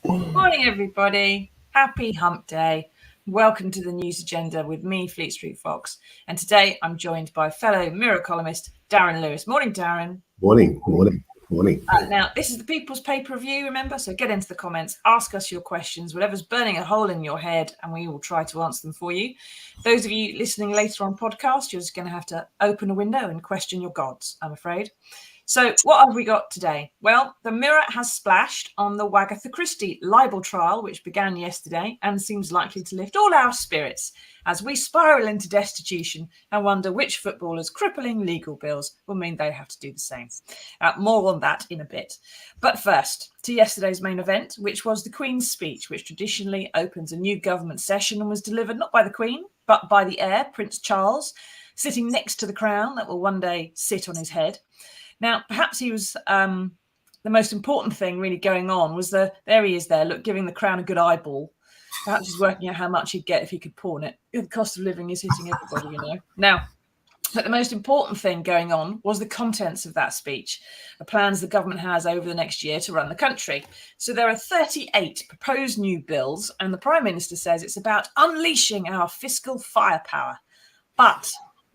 Morning, everybody. Happy hump day. Welcome to the news agenda with me, Fleet Street Fox. And today I'm joined by fellow Mirror columnist, Darren Lewis. Morning, Darren. Morning. Now, this is the People's Pay-Per-View, remember? So get into the comments, ask us your questions, whatever's burning a hole in your head, and we will try to answer them for you. Those of you listening later on podcast, you're just going to have to open a window and question your gods, I'm afraid. So what have we got today? Well, the Mirror has splashed on the Wagatha Christie libel trial, which began yesterday and seems likely to lift all our spirits as we spiral into destitution and wonder which footballers' crippling legal bills will mean they have to do the same. More on that in a bit. But first, to yesterday's main event, which was the Queen's speech, which traditionally opens a new government session and was delivered not by the Queen, but by the heir, Prince Charles, sitting next to the crown that will one day sit on his head. Now, perhaps he was the most important thing really going on was there he is there, look, giving the crown a good eyeball. Perhaps he's working out how much he'd get if he could pawn it. The cost of living is hitting everybody, you know. Now, but the most important thing going on was the contents of that speech, the plans the government has over the next year to run the country. So there are 38 proposed new bills, and the Prime Minister says it's about unleashing our fiscal firepower. But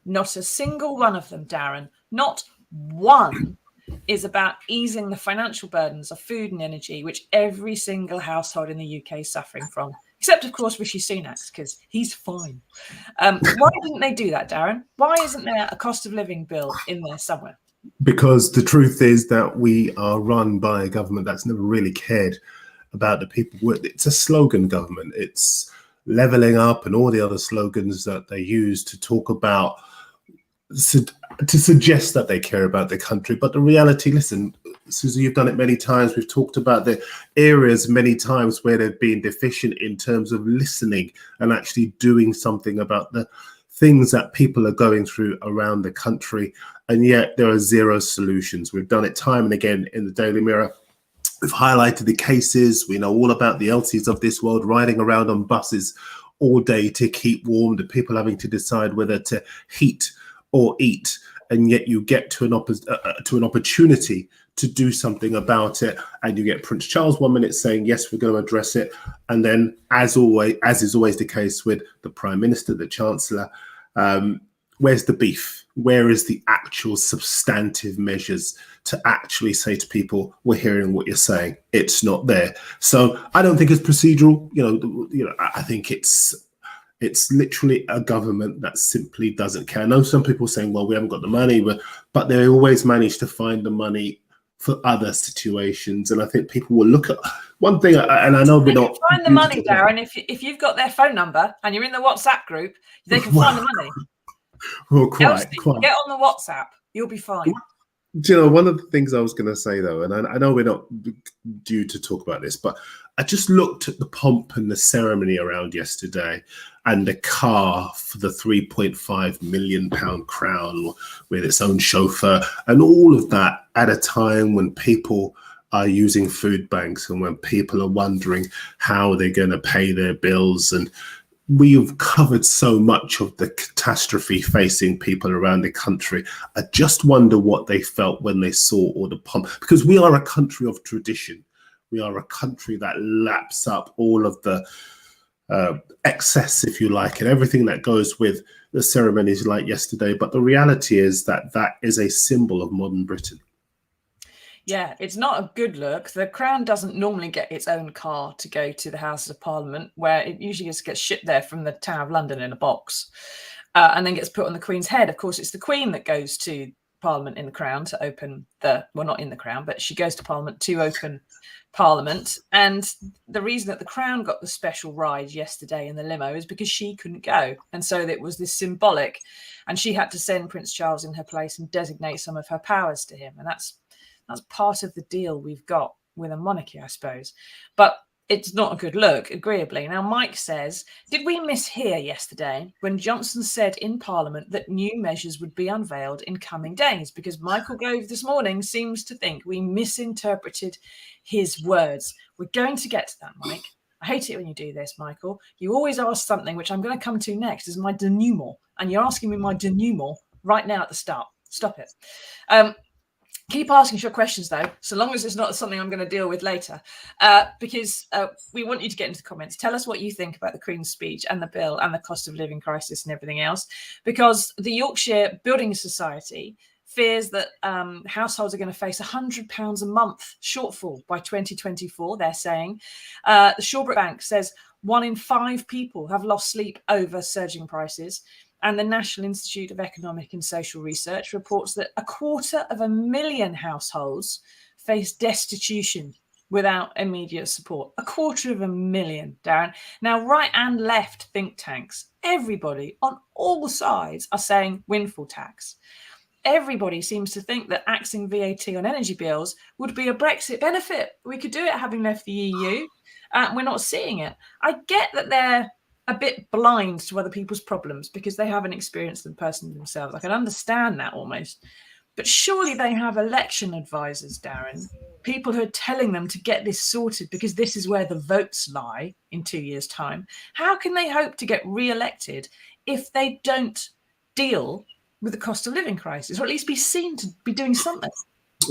not a single one of them, Darren, not one is about easing the financial burdens of food and energy, which every single household in the UK is suffering from, except, of course, Rishi Sunak, because he's fine. Why didn't they do that, Darren? Why isn't there a cost of living bill in there somewhere? Because the truth is that we are run by a government that's never really cared about the people. It's a slogan government. It's levelling up and all the other slogans that they use to talk about, to suggest that they care about the country. But the reality, listen, Susie, you've done it many times. We've talked about the areas many times where they've been deficient in terms of listening and actually doing something about the things that people are going through around the country. And yet there are zero solutions. We've done it time and again in the Daily Mirror. We've highlighted the cases. We know all about the Elsies of this world riding around on buses all day to keep warm, the people having to decide whether to heat or eat, and yet you get to an opportunity to do something about it, and you get Prince Charles 1 minute saying yes, we're going to address it, and then as is always the case with the Prime Minister, the Chancellor, where's the beef? Where is the actual substantive measures to actually say to people, we're hearing what you're saying? It's not there. So I don't think it's procedural. I think it's literally a government that simply doesn't care. I know some people are saying, well, we haven't got the money, but they always manage to find the money for other situations. And I think people will look at one thing, and I know we're not... Find the money, Darren. If you've got their phone number and you're in the WhatsApp group, they can find the money. Well, quite. Elsie, get on the WhatsApp. You'll be fine. Do you know, one of the things I was going to say, though, and I know we're not due to talk about this, but I just looked at the pomp and the ceremony around yesterday, and the car for the £3.5 million crown with its own chauffeur, and all of that at a time when people are using food banks and when people are wondering how they're going to pay their bills. And we've covered so much of the catastrophe facing people around the country. I just wonder what they felt when they saw all the pomp, because we are a country of tradition. We are a country that laps up all of the excess, if you like, and everything that goes with the ceremonies like yesterday. But the reality is that that is a symbol of modern Britain. Yeah, it's not a good look. The Crown doesn't normally get its own car to go to the Houses of Parliament, where it usually just gets shipped there from the Tower of London in a box and then gets put on the Queen's head. Of course, it's the Queen that goes to Parliament in the Crown to open well, not in the Crown, but she goes to Parliament to open Parliament. And the reason that the Crown got the special ride yesterday in the limo is because she couldn't go. And so it was this symbolic, and she had to send Prince Charles in her place and designate some of her powers to him. And that's part of the deal we've got with a monarchy, I suppose. But it's not a good look, agreeably. Now, Mike says, did we mishear yesterday when Johnson said in Parliament that new measures would be unveiled in coming days? Because Michael Gove this morning seems to think we misinterpreted his words. We're going to get to that, Mike. I hate it when you do this, Michael. You always ask something, which I'm going to come to next, is my denouement. And you're asking me my denouement right now at the start. Stop it. Keep asking your questions, though, so long as it's not something I'm going to deal with later, because we want you to get into the comments. Tell us what you think about the Queen's speech and the bill and the cost of living crisis and everything else, because the Yorkshire Building Society fears that households are going to face £100 a month shortfall by 2024, they're saying. The Shawbrook Bank says 1 in 5 people have lost sleep over surging prices. And the National Institute of Economic and Social Research reports that 250,000 households face destitution without immediate support. 250,000, Darren. Now, right and left think tanks, everybody on all sides are saying windfall tax. Everybody seems to think that axing VAT on energy bills would be a Brexit benefit. We could do it having left the EU. We're not seeing it. I get that they're a bit blind to other people's problems because they haven't experienced them personally themselves. I can understand that almost. But surely they have election advisors, Darren, people who are telling them to get this sorted because this is where the votes lie in 2 years' time. How can they hope to get re-elected if they don't deal with the cost of living crisis, or at least be seen to be doing something?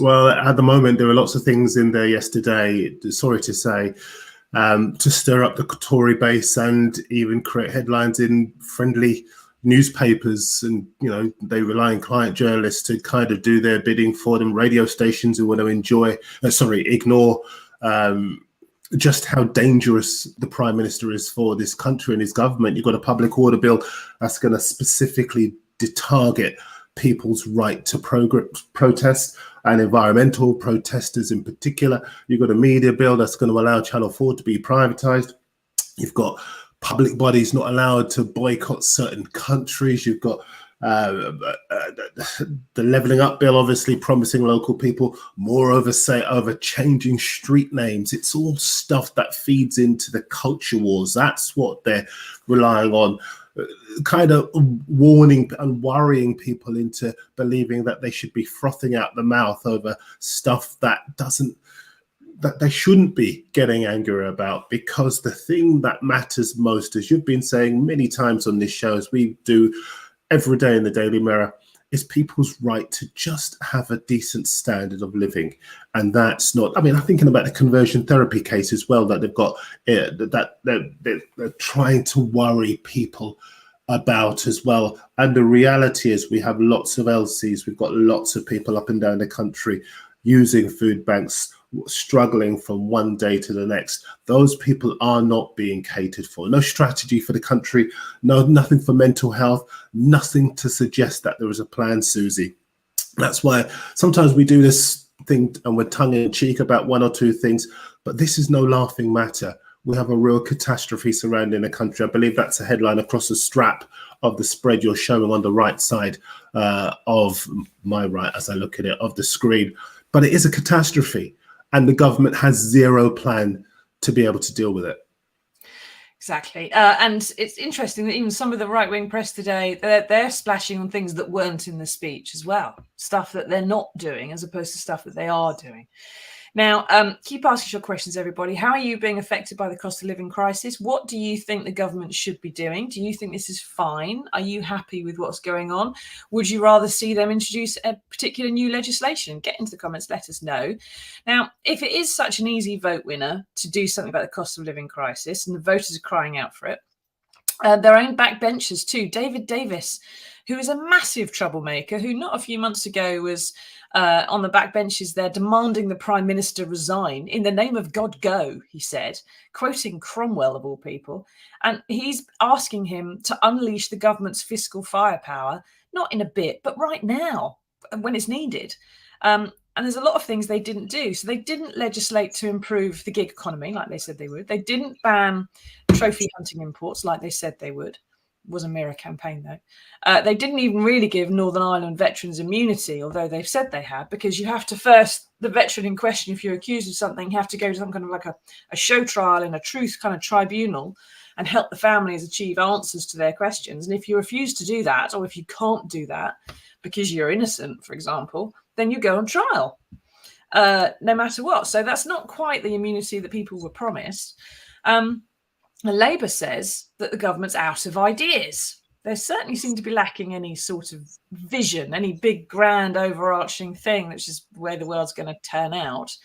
Well, at the moment, there were lots of things in there yesterday, sorry to say, to stir up the Tory base and even create headlines in friendly newspapers. And, you know, they rely on client journalists to kind of do their bidding for them, radio stations who want to ignore just how dangerous the Prime Minister is for this country and his government. You've got a public order bill that's going to specifically target people's right to protest and environmental protesters in particular. You've got a media bill that's going to allow Channel 4 to be privatized. You've got public bodies not allowed to boycott certain countries. You've got the levelling up bill, obviously promising local people more oversight over changing street names. It's all stuff that feeds into the culture wars. That's what they're relying on, kind of warning and worrying people into believing that they should be frothing out the mouth over stuff that they shouldn't be getting angry about. Because the thing that matters most, as you've been saying many times on this show, as we do every day in the Daily Mirror, is people's right to just have a decent standard of living. And that's not, I mean, I'm thinking about the conversion therapy case as well, that they've got, that they're trying to worry people about as well. And the reality is we have lots of LCs. We've got lots of people up and down the country using food banks, struggling from one day to the next. Those people are not being catered for. No strategy for the country, nothing for mental health, nothing to suggest that there is a plan, Susie. That's why sometimes we do this thing and we're tongue in cheek about one or two things, but this is no laughing matter. we have a real catastrophe surrounding the country. I believe that's a headline across the strap of the spread you're showing on the right side of my right, as I look at it, of the screen. But it is a catastrophe, and the government has zero plan to be able to deal with it. Exactly. And it's interesting that even some of the right-wing press today, they're splashing on things that weren't in the speech as well, stuff that they're not doing as opposed to stuff that they are doing. Now, keep asking your questions, everybody. How are you being affected by the cost of living crisis? What do you think the government should be doing? Do you think this is fine? Are you happy with what's going on? Would you rather see them introduce a particular new legislation? Get into the comments, let us know. Now, if it is such an easy vote winner to do something about the cost of living crisis, and the voters are crying out for it, their own backbenchers too. David Davis, who is a massive troublemaker, who not a few months ago was on the backbenches there demanding the Prime Minister resign. In the name of God, go, he said, quoting Cromwell of all people. And he's asking him to unleash the government's fiscal firepower, not in a bit, but right now, when it's needed. And there's a lot of things they didn't do. So they didn't legislate to improve the gig economy like they said they would. They didn't ban trophy hunting imports like they said they would. It was a mirror campaign, though. They didn't even really give Northern Ireland veterans immunity, although they've said they have, because you have to first, the veteran in question, if you're accused of something, you have to go to some kind of like a show trial in a truth kind of tribunal and help the families achieve answers to their questions. And if you refuse to do that, or if you can't do that because you're innocent, for example, then you go on trial, no matter what. So that's not quite the immunity that people were promised. Labour says that the government's out of ideas. They certainly seem to be lacking any sort of vision, any big, grand, overarching thing, which is the way the world's going to turn out.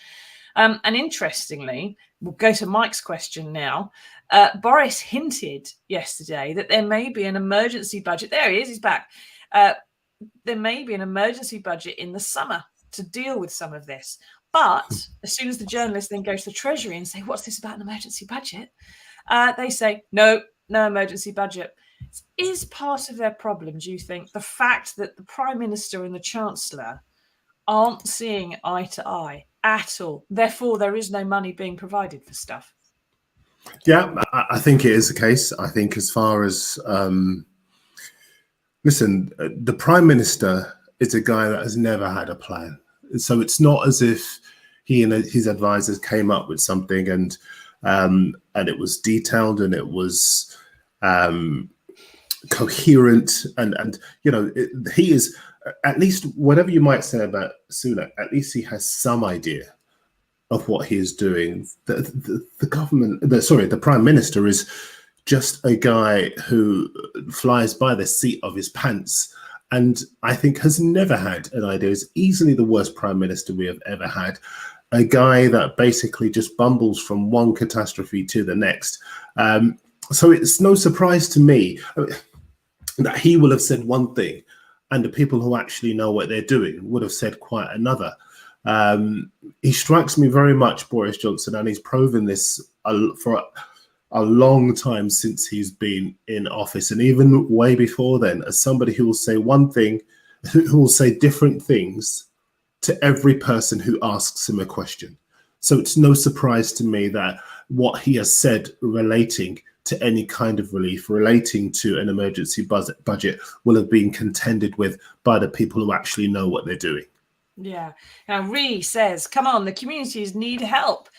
And interestingly, we'll go to Mike's question now. Boris hinted yesterday that there may be an emergency budget. There he is, he's back. There may be an emergency budget in the summer to deal with some of this. But as soon as the journalists then go to the Treasury and say, what's this about an emergency budget? They say, no emergency budget. Is part of their problem, do you think, the fact that the Prime Minister and the Chancellor aren't seeing eye to eye at all? Therefore, there is no money being provided for stuff. Yeah, I think it is the case. I think as far as... listen, the Prime Minister is a guy that has never had a plan. So it's not as if he and his advisors came up with something and it was detailed and it was coherent. And you know, he is, at least whatever you might say about Sunak, at least he has some idea of what he is doing. The Prime Minister is just a guy who flies by the seat of his pants, and I think has never had an idea. Is easily the worst Prime Minister we have ever had. A guy that basically just bumbles from one catastrophe to the next. So it's no surprise to me that he will have said one thing, and the people who actually know what they're doing would have said quite another. He strikes me very much, Boris Johnson, and he's proven this for a long time since he's been in office, and even way before then, as somebody who will say one thing, who will say different things to every person who asks him a question. So it's no surprise to me that what he has said relating to any kind of relief, relating to an emergency budget, will have been contended with by the people who actually know what they're doing. Yeah. Now, Ree says, come on, the communities need help.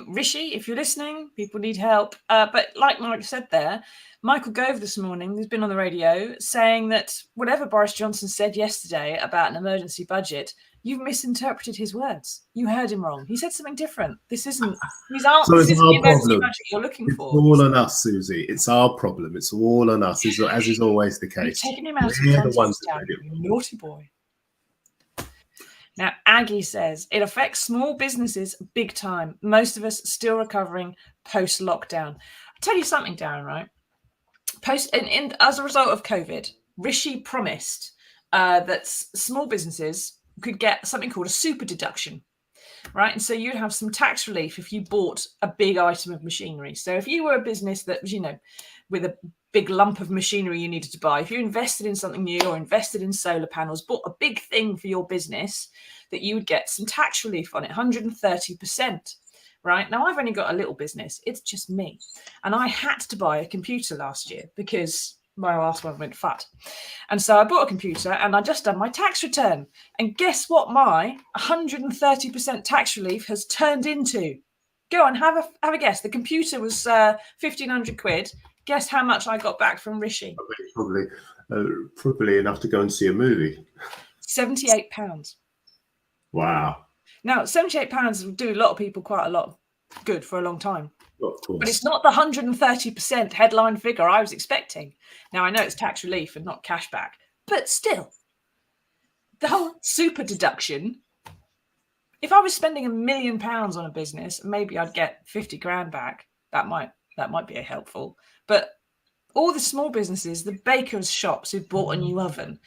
Rishi, if you're listening, people need help. But like Mike said there, Michael Gove this morning has been on the radio saying that whatever Boris Johnson said yesterday about an emergency budget, you've misinterpreted his words. You heard him wrong. He said something different. This isn't the emergency budget you're looking for. It's all on us, Susie. It's our problem. It's all on us, as is always the case. You're taking him out of context, Darren, you naughty boy. Now, Aggie says, it affects small businesses big time. Most of us still recovering post-lockdown. I'll tell you something, Darren, right? As a result of COVID, Rishi promised that small businesses could get something called a super deduction, right? And so you'd have some tax relief if you bought a big item of machinery. So if you were a business that was, with a big lump of machinery you needed to buy, if you invested in something new or invested in solar panels, bought a big thing for your business, that you would get some tax relief on it, 130%, right? Now, I've only got a little business. It's just me. And I had to buy a computer last year because my last one went fat. And so I bought a computer and I just done my tax return. And guess what my 130% tax relief has turned into? Go on, have a guess. The computer was 1,500 quid. Guess how much I got back from Rishi? Probably enough to go and see a movie. £78. Wow. Now, £78 will do a lot of people quite a lot good for a long time. Of course. But it's not the 130% headline figure I was expecting. Now, I know it's tax relief and not cash back, but still, the whole super deduction, if I was spending £1 million on a business, maybe I'd get 50 grand back. That might be helpful. But all the small businesses, the bakers' shops who've bought a new oven,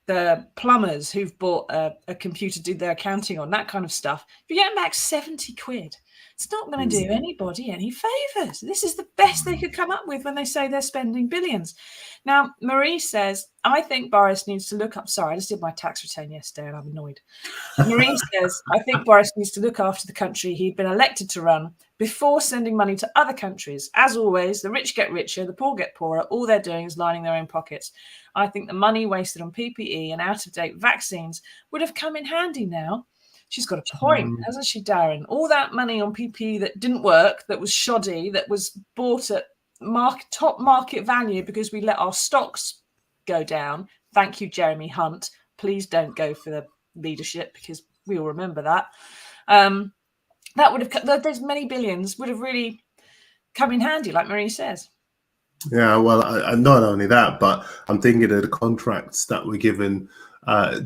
the plumbers who've bought a computer to do their accounting on, that kind of stuff, if you're getting back 70 quid, it's not going to do anybody any favours. This is the best they could come up with when they say they're spending billions. Now, Marie says, I think Boris needs to look up. Sorry, I just did my tax return yesterday and I'm annoyed. Marie says, I think Boris needs to look after the country he'd been elected to run before sending money to other countries. As always, the rich get richer, the poor get poorer. All they're doing is lining their own pockets. I think the money wasted on PPE and out-of-date vaccines would have come in handy now. She's got a point, hasn't she, Darren? All that money on PPE that didn't work, that was shoddy, that was bought at top market value because we let our stocks go down. Thank you, Jeremy Hunt. Please don't go for the leadership because we all remember that. That would have, those many billions would have really come in handy, like Marie says. Yeah, well, not only that, but I'm thinking of the contracts that were given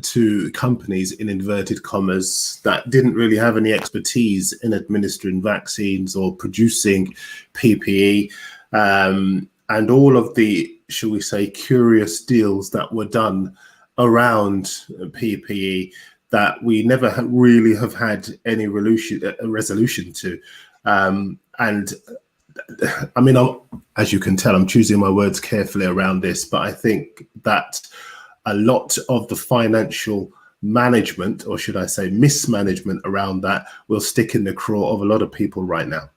to companies, in inverted commas, that didn't really have any expertise in administering vaccines or producing PPE, and all of the, shall we say, curious deals that were done around PPE that we never really have had any resolution to. And I mean, as you can tell, I'm choosing my words carefully around this, but I think that a lot of the financial management, or should I say mismanagement around that, will stick in the craw of a lot of people right now.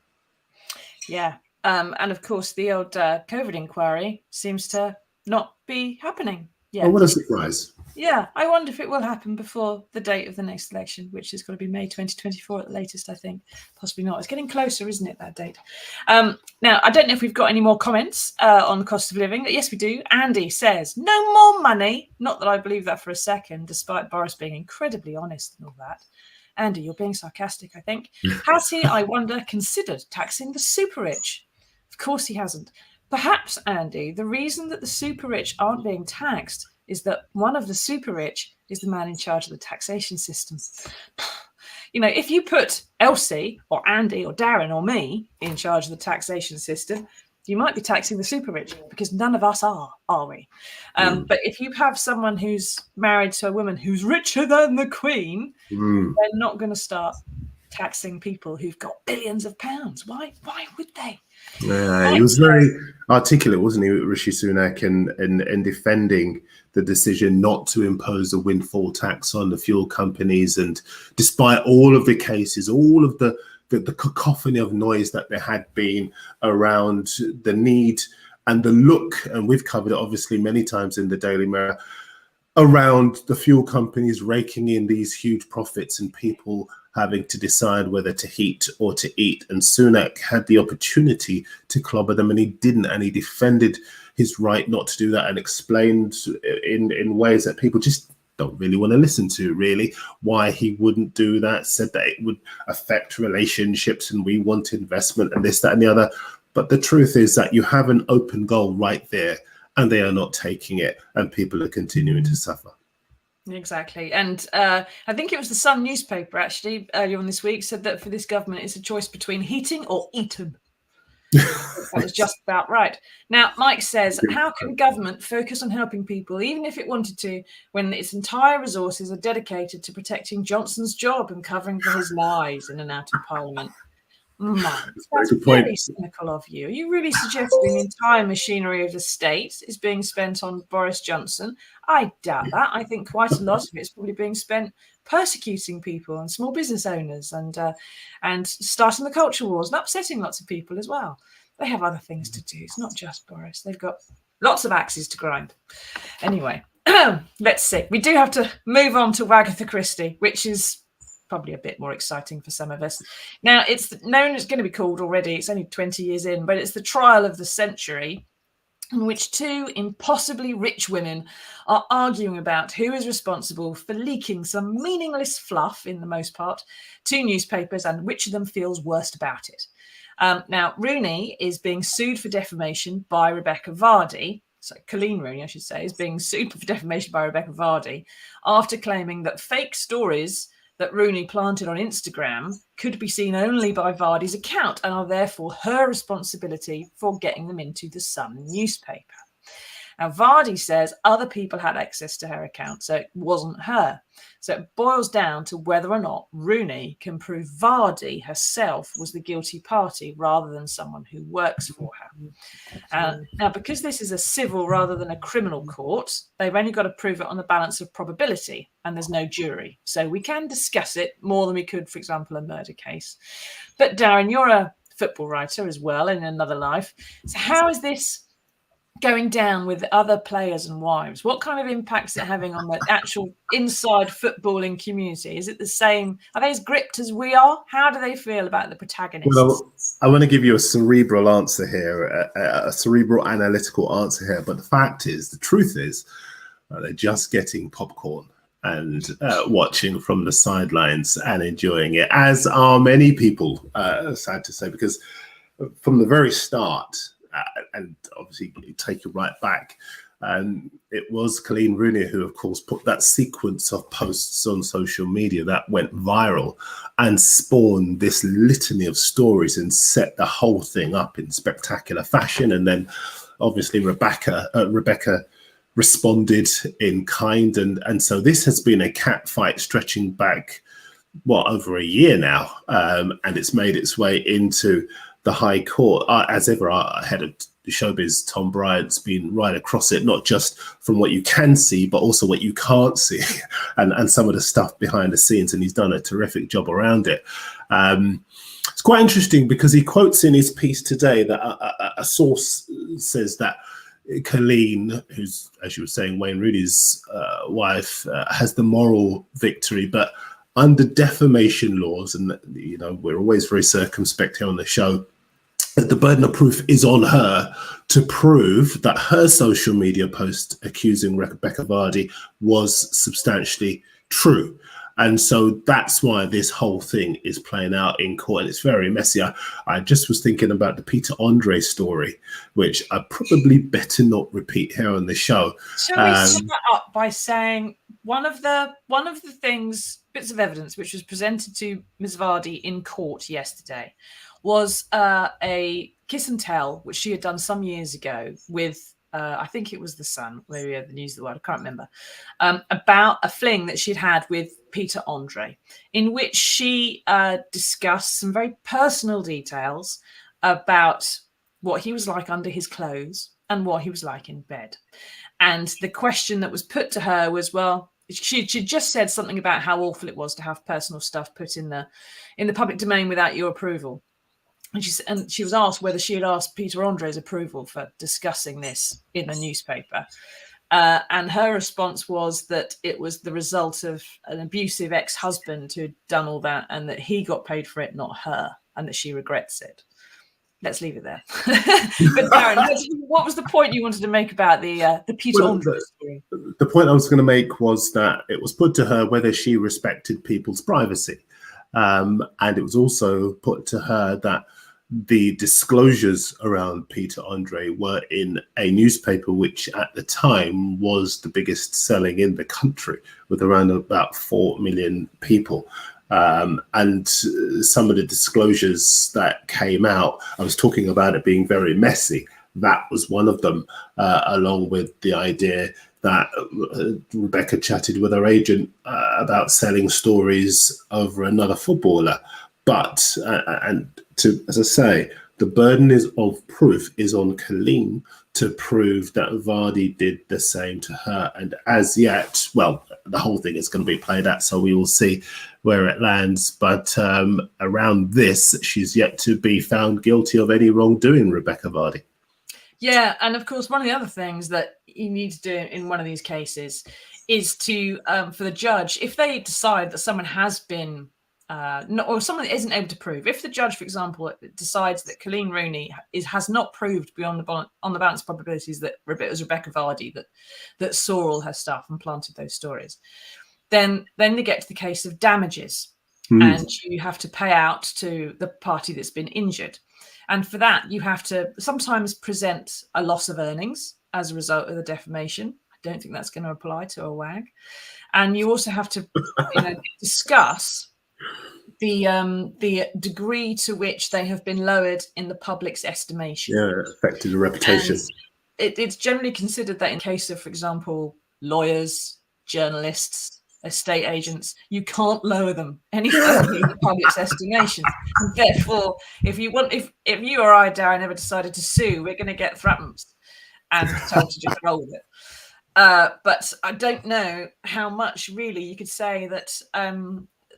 Yeah. And of course, the old COVID inquiry seems to not be happening yet. Oh, what a surprise. Yeah, I wonder if it will happen before the date of the next election, which is going to be May 2024 at the latest, I think. Possibly not. It's getting closer, isn't it, that date? Now, I don't know if we've got any more comments on the cost of living. Yes, we do. Andy says, no more money. Not that I believe that for a second, despite Boris being incredibly honest and all that. Andy, you're being sarcastic, I think. Has he, I wonder, considered taxing the super rich? Of course he hasn't. Perhaps, Andy, the reason that the super rich aren't being taxed is that one of the super rich is the man in charge of the taxation system. You know, if you put Elsie or Andy or Darren or me in charge of the taxation system, you might be taxing the super rich because none of us are we? But if you have someone who's married to a woman who's richer than the Queen, they're not going to start taxing people who've got billions of pounds. Why would they? Yeah, he was very articulate, wasn't he, Rishi Sunak, in defending the decision not to impose a windfall tax on the fuel companies. And despite all of the cases, all of the cacophony of noise that there had been around the need and the look, and we've covered it obviously many times in the Daily Mirror, around the fuel companies raking in these huge profits and people having to decide whether to heat or to eat. And Sunak had the opportunity to clobber them, and he didn't. And he defended his right not to do that and explained in ways that people just don't really want to listen to, really, why he wouldn't do that, said that it would affect relationships and we want investment and this, that, and the other. But the truth is that you have an open goal right there, and they are not taking it, and people are continuing to suffer. Exactly. And I think it was the Sun newspaper, actually, earlier on this week, said that for this government, it's a choice between heating or eating. That was just about right. Now, Mike says, how can government focus on helping people, even if it wanted to, when its entire resources are dedicated to protecting Johnson's job and covering for his lies in and out of Parliament? That's very cynical of you. Are you really suggesting the entire machinery of the state is being spent on Boris Johnson? I doubt that. I think quite a lot of it's probably being spent persecuting people and small business owners and starting the culture wars and upsetting lots of people as well. They have other things to do. It's not just Boris. They've got lots of axes to grind. Anyway, let's see. We do have to move on to Agatha Christie, which is probably a bit more exciting for some of us. Now, it's known, it's going to be called already, it's only 20 years in, but it's the trial of the century, in which two impossibly rich women are arguing about who is responsible for leaking some meaningless fluff, in the most part, to newspapers and which of them feels worst about it. Now, Rooney is being sued for defamation by Rebecca Vardy. So Colleen Rooney, I should say, is being sued for defamation by Rebecca Vardy after claiming that fake stories that Rooney planted on Instagram could be seen only by Vardy's account and are therefore her responsibility for getting them into the Sun newspaper. Now, Vardy says other people had access to her account, so it wasn't her. So it boils down to whether or not Rooney can prove Vardy herself was the guilty party rather than someone who works for her. Now, because this is a civil rather than a criminal court, they've only got to prove it on the balance of probability, and there's no jury. So we can discuss it more than we could, for example, a murder case. But Darren, you're a football writer as well in another life. So how is this going down with other players and wives? What kind of impact is it having on the actual inside footballing community? Is it the same? Are they as gripped as we are? How do they feel about the protagonists? Well, I want to give you a cerebral answer here, a cerebral analytical answer here. But the fact is, the truth is, they're just getting popcorn and watching from the sidelines and enjoying it, as are many people, sad to say, because from the very start, and obviously take it right back, it was Colleen Rooney who, of course, put that sequence of posts on social media that went viral and spawned this litany of stories and set the whole thing up in spectacular fashion. And then obviously Rebecca responded in kind. And so this has been a cat fight stretching back, over a year now. And it's made its way into the High Court. As ever, our head of showbiz, Tom Bryant's been right across it, not just from what you can see, but also what you can't see, and some of the stuff behind the scenes. And he's done a terrific job around it. It's quite interesting because he quotes in his piece today that a source says that Colleen, who's, as you were saying, Wayne Rooney's wife, has the moral victory, but under defamation laws, and we're always very circumspect here on the show, that the burden of proof is on her to prove that her social media post accusing Rebecca Vardy was substantially true. And so that's why this whole thing is playing out in court, and it's very messy. I just was thinking about the Peter Andre story, which I probably better not repeat here on the show. Shall we sum that up by saying one of the bits of evidence which was presented to Ms. Vardy in court yesterday was a kiss and tell, which she had done some years ago with, I think it was The Sun, maybe the News of the World, I can't remember, about a fling that she'd had with Peter Andre, in which she discussed some very personal details about what he was like under his clothes and what he was like in bed. And the question that was put to her was, well, she just said something about how awful it was to have personal stuff put in the public domain without your approval. And she was asked whether she had asked Peter Andre's approval for discussing this in a newspaper. And her response was that it was the result of an abusive ex-husband who had done all that, and that he got paid for it, not her, and that she regrets it. Let's leave it there. But Darren, what was the point you wanted to make about the Peter Andre story? The point I was going to make was that it was put to her whether she respected people's privacy. And it was also put to her that the disclosures around Peter Andre were in a newspaper which at the time was the biggest selling in the country, with around about 4 million people. And some of the disclosures that came out, I was talking about it being very messy. That was one of them, along with the idea that Rebecca chatted with her agent about selling stories over another footballer. But, and as I say, the burden of proof is on Colleen to prove that Vardy did the same to her. And as yet, well, the whole thing is going to be played out, so we will see where it lands. But around this, she's yet to be found guilty of any wrongdoing, Rebecca Vardy. Yeah, and of course, one of the other things that you need to do in one of these cases is to, for the judge, if they decide that someone has been or someone isn't able to prove. If the judge, for example, decides that Colleen Rooney has not proved beyond on the balance probabilities that it was Rebecca Vardy that saw all her stuff and planted those stories, then they get to the case of damages, and you have to pay out to the party that's been injured. And for that, you have to sometimes present a loss of earnings as a result of the defamation. I don't think that's going to apply to a WAG. And you also have to discuss the degree to which they have been lowered in the public's estimation. Yeah, affected the reputation. It's generally considered that in case of, for example, lawyers, journalists, estate agents, you can't lower them any further in the public's estimation. And therefore, if you or I, Darren, ever decided to sue, we're going to get threatened and told to just roll with it. But I don't know how much really you could say that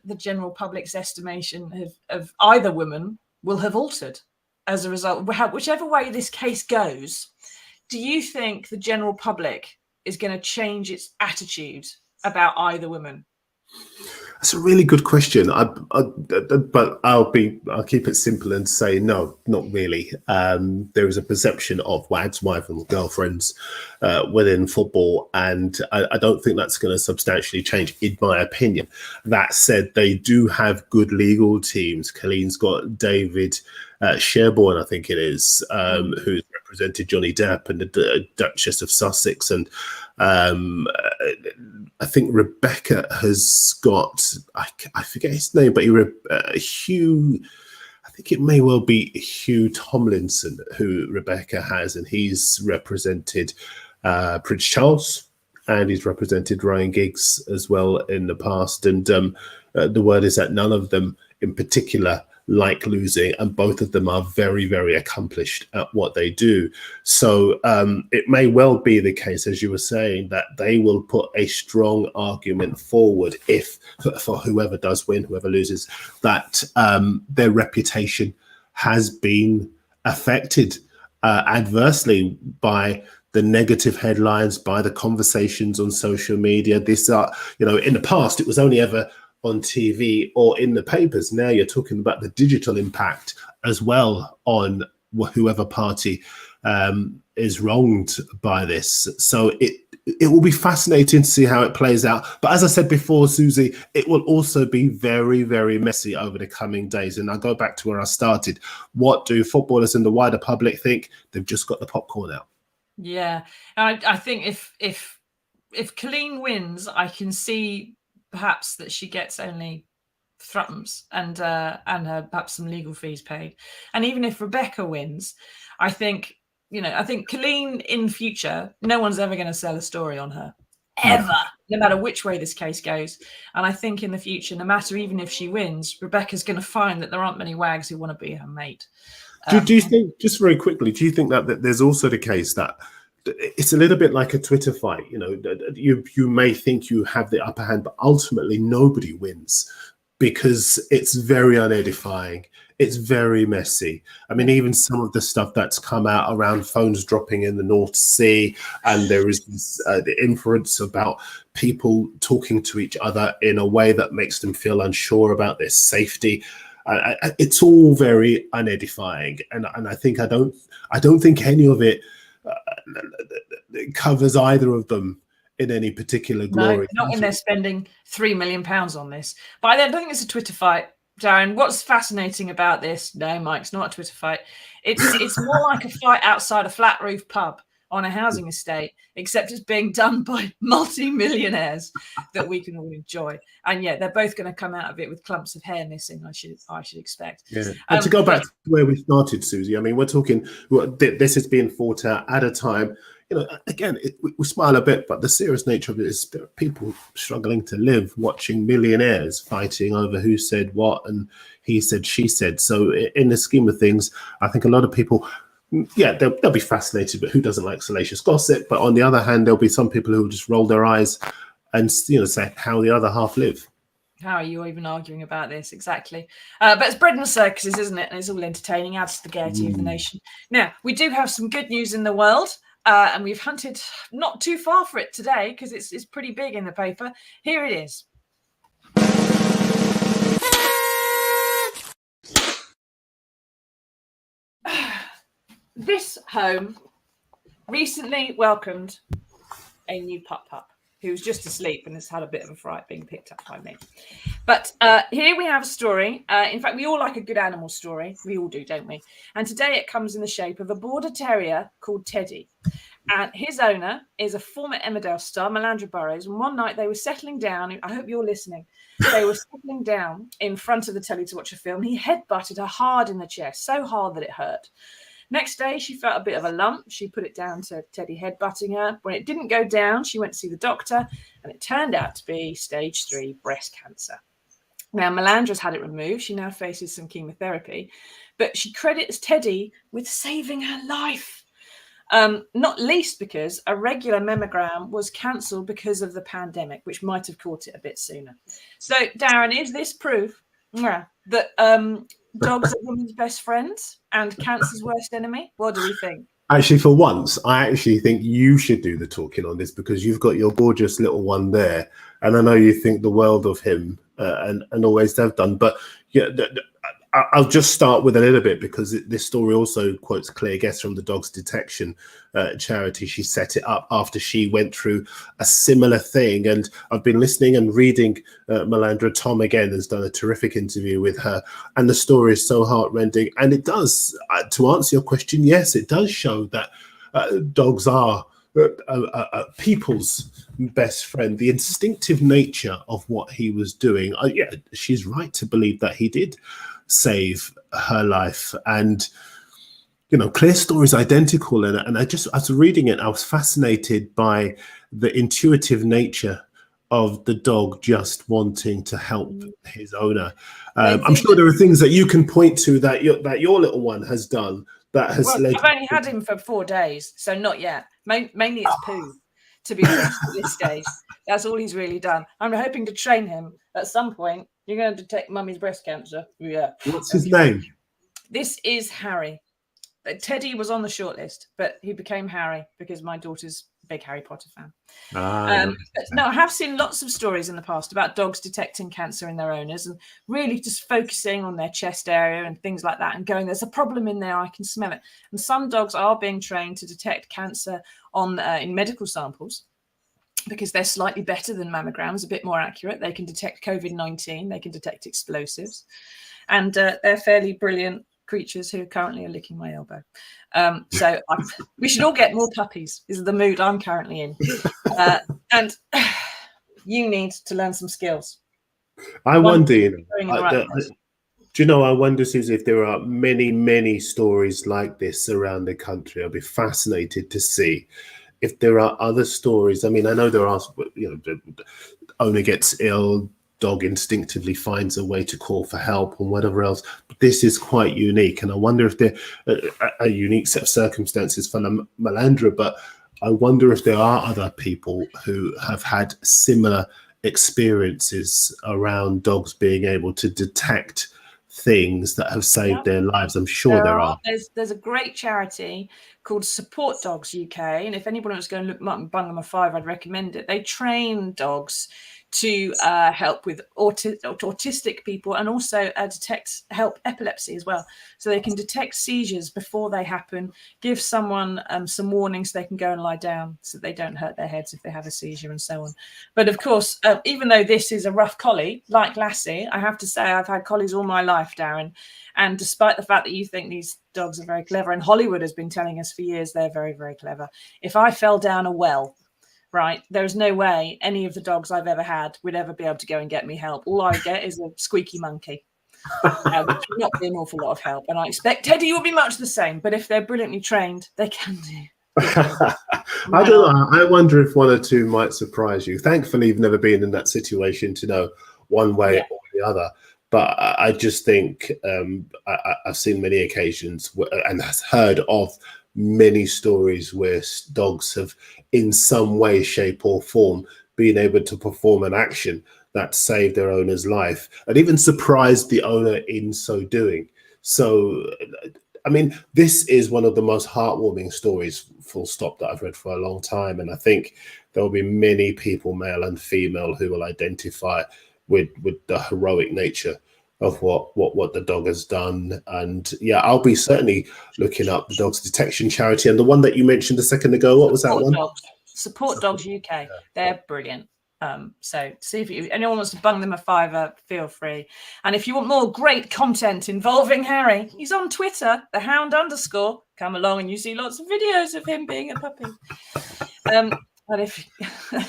the general public's estimation of either woman will have altered as a result. Whichever way this case goes, do you think the general public is going to change its attitude about either woman? That's a really good question. But I'll keep it simple and say no, not really. There is a perception of wags, wife and girlfriends within football, and I don't think that's going to substantially change, in my opinion. That said, they do have good legal teams. Colleen's got David Sherborne, I think it is, who's represented Johnny Depp and the Duchess of Sussex, and I think Rebecca has got, I forget his name, but Hugh, I think it may well be Hugh Tomlinson who Rebecca has, and he's represented Prince Charles, and he's represented Ryan Giggs as well in the past. And the word is that none of them in particular like losing, and both of them are very, very accomplished at what they do. So it may well be the case, as you were saying, that they will put a strong argument forward if, for whoever does win, whoever loses, that their reputation has been affected adversely by the negative headlines, by the conversations on social media. This are, in the past, it was only ever on TV or in the papers. Now you're talking about the digital impact as well on whoever party is wronged by this. So it will be fascinating to see how it plays out. But as I said before, Susie, it will also be very, very messy over the coming days. And I'll go back to where I started. What do footballers and the wider public think? They've just got the popcorn out. Yeah, I think if Colleen wins, I can see perhaps that she gets only threepence and perhaps some legal fees paid. And even if Rebecca wins, I think Colleen in future, no one's ever going to sell a story on her, ever, no matter which way this case goes. And I think in the future, no matter even if she wins, Rebecca's going to find that there aren't many wags who want to be her mate. Do you think, just very quickly, do you think that there's also the case that it's a little bit like a Twitter fight? You may think you have the upper hand, but ultimately nobody wins because it's very unedifying. It's very messy. I mean, even some of the stuff that's come out around phones dropping in the North Sea, and there is this, the inference about people talking to each other in a way that makes them feel unsure about their safety. It's all very unedifying, and I think I don't think any of it covers either of them in any particular glory. No, not when they're spending £3 million on this. But I don't think it's a Twitter fight, Darren. What's fascinating about this? No, Mike, it's not a Twitter fight. It's more like a fight outside a flat roof pub on a housing estate, except it's being done by multi-millionaires that we can all enjoy. And yeah, they're both going to come out of it with clumps of hair missing, I should expect. Yeah. And to go back to where we started, Susie, I mean, we're talking, this is being fought out at a time, again, we smile a bit, but the serious nature of it is there are people struggling to live, watching millionaires fighting over who said what and he said, she said. So in the scheme of things, I think a lot of people, yeah, they'll be fascinated, but who doesn't like salacious gossip? But on the other hand, there'll be some people who will just roll their eyes and, say how the other half live. How are you even arguing about this? Exactly. But it's bread and circuses, isn't it? And it's all entertaining, adds to the gaiety of the nation. Now, we do have some good news in the world, and we've hunted not too far for it today because it's pretty big in the paper. Here it is. This home recently welcomed a new pup who was just asleep and has had a bit of a fright being picked up by me. But here we have a story. In fact, we all like a good animal story. We all do, don't we? And today it comes in the shape of a border terrier called Teddy. And his owner is a former Emmerdale star, Melandra Burrows. And one night they were settling down. I hope you're listening. They were settling down in front of the telly to watch a film. He headbutted her hard in the chest, so hard that it hurt. Next day, she felt a bit of a lump. She put it down to Teddy headbutting her. When it didn't go down, she went to see the doctor, and it turned out to be stage 3 breast cancer. Now, Melandra's had it removed. She now faces some chemotherapy, but she credits Teddy with saving her life, not least because a regular mammogram was cancelled because of the pandemic, which might have caught it a bit sooner. So, Darren, is this proof that dogs are women's best friends and cancer's worst enemy? What do we think? Actually, for once, I actually think you should do the talking on this because you've got your gorgeous little one there, and I know you think the world of him, and always have done. But yeah, I'll just start with a little bit because this story also quotes Claire Guest from the Dogs Detection charity. She set it up after she went through a similar thing, and I've been listening and reading Melandra. Tom again has done a terrific interview with her, and the story is so heartrending. And it does, to answer your question, yes, it does show that dogs are people's best friend. The instinctive nature of what he was doing, yeah, she's right to believe that he did save her life. And Claire's story is identical, and I was reading it, I was fascinated by the intuitive nature of the dog just wanting to help his owner. I'm sure there are things that you can point to that your little one has done that has led. I've only had him for 4 days, so not yet. Mainly it's poo, to be honest, at this stage. That's all he's really done. I'm hoping to train him at some point. You're going to detect mummy's breast cancer. Yeah. What's his name? This is Harry. Teddy was on the shortlist, but he became Harry because my daughter's a big Harry Potter fan. No, I have seen lots of stories in the past about dogs detecting cancer in their owners and really just focusing on their chest area and things like that and going, there's a problem in there, I can smell it. And some dogs are being trained to detect cancer in medical samples because they're slightly better than mammograms, a bit more accurate. They can detect COVID-19, they can detect explosives, and they're fairly brilliant creatures who currently are licking my elbow. So we should all get more puppies is the mood I'm currently in. And you need to learn some skills. I wonder, I wonder, Susie, if there are many, many stories like this around the country. I'll be fascinated to see if there are other stories. I mean, I know there are, the owner gets ill, dog instinctively finds a way to call for help and whatever else. But this is quite unique. And I wonder if there are a unique set of circumstances for Melandra, but I wonder if there are other people who have had similar experiences around dogs being able to detect things that have saved their lives. I'm sure there are. There's a great charity called Support Dogs UK, and if anybody wants to go and look them up and bung them a five, I'd recommend it. They train dogs to help with autistic people and also help epilepsy as well. So they can detect seizures before they happen, give someone some warnings so they can go and lie down so they don't hurt their heads if they have a seizure and so on. But of course, even though this is a rough collie, like Lassie, I have to say I've had collies all my life, Darren. And despite the fact that you think these dogs are very clever, and Hollywood has been telling us for years they're very, very clever. If I fell down a well, right, there's no way any of the dogs I've ever had would ever be able to go and get me help. All I get is a squeaky monkey, which would not be an awful lot of help. And I expect Teddy will be much the same. But if they're brilliantly trained, they can do. I don't know. I wonder if one or two might surprise you. Thankfully, you've never been in that situation to know one way or the other. But I just think I've seen many occasions and has heard of many stories where dogs have, in some way, shape or form, been able to perform an action that saved their owner's life and even surprised the owner in so doing. So, I mean, this is one of the most heartwarming stories, full stop, that I've read for a long time. And I think there will be many people, male and female, who will identify with the heroic nature of what the dog has done. And yeah, I'll be certainly looking up the Dogs Detection Charity. And the one that you mentioned a second ago, what was that one? Support Dogs UK. Yeah. They're brilliant. So see if anyone wants to bung them a $5, feel free. And if you want more great content involving Harry, he's on Twitter, @thehound_. Come along and you see lots of videos of him being a puppy. But if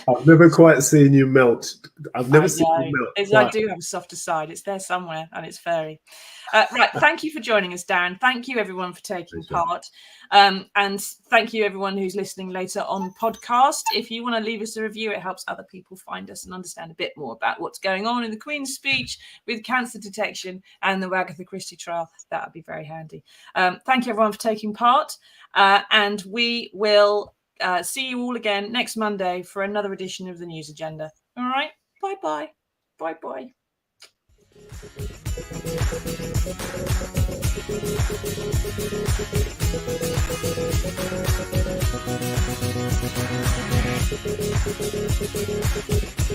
I've never quite seen you melt. I've never seen you melt. I do have a softer side. It's there somewhere, and it's furry. Right. Thank you for joining us, Darren. Thank you, everyone, for taking part. And thank you, everyone who's listening later on podcast. If you want to leave us a review, it helps other people find us and understand a bit more about what's going on in the Queen's Speech with cancer detection and the Agatha Christie trial. That would be very handy. Thank you, everyone, for taking part. And we will see you all again next Monday for another edition of the News Agenda. All right. Bye-bye. Bye-bye.